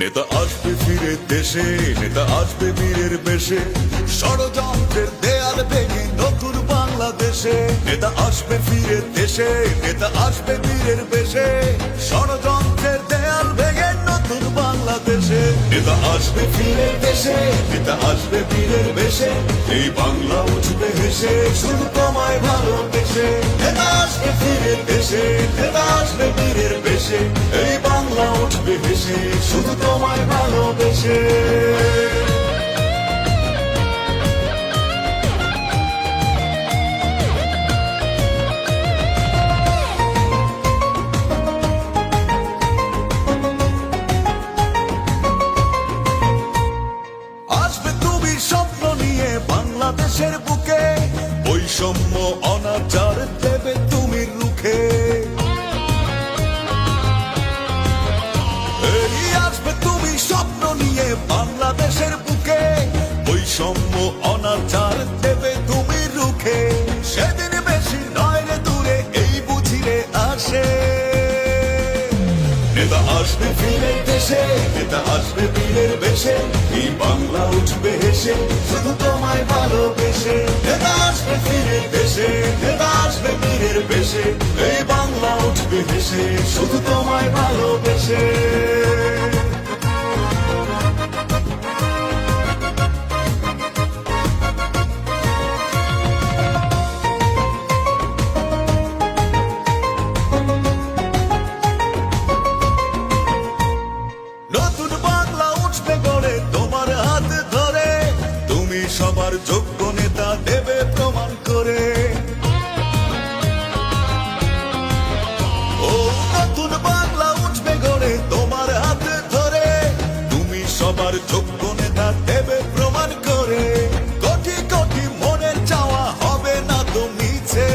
নেতা আসবে ফিরে দেশে, নেতা আসবে বীরের বেশে, ষড়যন্ত্রের দেয়াল ভেঙে নতুন বাংলাদেশে। নেতা আসবে ফিরে দেশে, নেতা আসবে বীরের বেশে, ষড়যন্ত্রের দেয়াল ভেঙে নতুন বাংলাদেশে। নেতা আসবে ফিরে দেশে, নেতা আসবে বীরের বেশে, এই বাংলা উঠবে হেসে শুধু তোমায় ভালোবেসে। নেতা আসবে ফিরে দেশে, নেতা আসবে বীরের বেশে, এই বাংলা উঠবে হেসে শুধু তোমায় ভালোবেসে। আসবে তুমি স্বপ্ন নিয়ে বাংলাদেশের বুকে, বৈষম্য অনাচার দেবে তুমি রুখে। আসবে তুমি স্বপ্ন নিয়ে বাংলাদেশের বুকে, বৈষম্য অনাচার দেবে তুমি রুখে। সেদিন বেশি নয় রে দূরে, এই বুঝিরে আসে। নেতা আসবে ফিরে দেশে, নেতা আসবে বীরের বেশে, এই বাংলা উঠবে হেসে শুধু তোমায় ভালোবেসে। নেতা আসবে ফিরে দেশে, নেতা আসবে বীরের বেশে, এই বাংলা উঠবে হেসে শুধু তোমায় ভালোবেসে। নতুন বাংলা উঠবে গড়ে তোমার হাত ধরে, তুমি সবার যোগ্য নেতা দেবে প্রমাণ করে। ও নতুন বাংলা উঠবে গড়ে তোমার হাত ধরে, তুমি সবার যোগ্য নেতা দেবে প্রমাণ করে। কোটি কোটি মনের চাওয়া হবে না তো মিছে।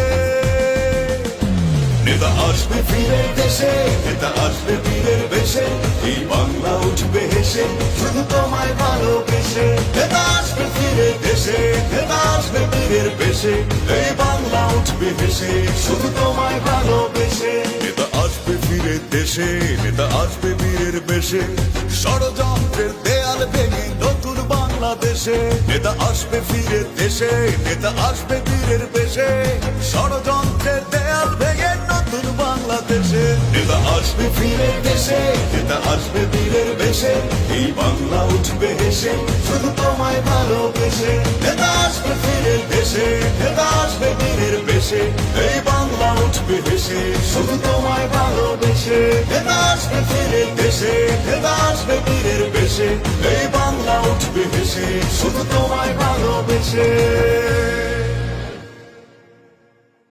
নেতা আসবে ফিরে দেশে, নেতা আসবে বীরের বেশে, এই বাংলা উঠবে হেসে শুধু তোমায় ভালোবেসে। নেতা আসবে ফিরে দেশে, নেতা আসবে বীরের বেশে, এই বাংলা উঠবে হেসে শুধু তোমায় ভালোবেসে। নেতা আসবে ফিরে দেশে, নেতা আসবে বীরের বেশে, ষড়যন্ত্রের দেয়াল ভেঙে নতুন বাংলাদেশে। নেতা আসবে ফিরে দেশে, নেতা আসবে বীরের বেশে, ষড়যন্ত্রের দেয়াল ভেঙে নতুন বাংলাদেশে। নেতা আসবে ফিরে দেশে, নেতা আসবে বীরের বেশে, এই বাংলা উঠবে হেসে শুধু তোমায় ভালোবেসে। নেতা আসবে ফিরে দেশে, নেতা আসবে বীরের বেশে, এই বাংলা উঠবে হেসে শুধু তোমায় ভালোবেসে। নেতা আসবে ফিরে দেশে, নেতা আসবে বীরের বেশে, এই বাংলা উঠবে হেসে শুধু তোমায় ভালোবেসে।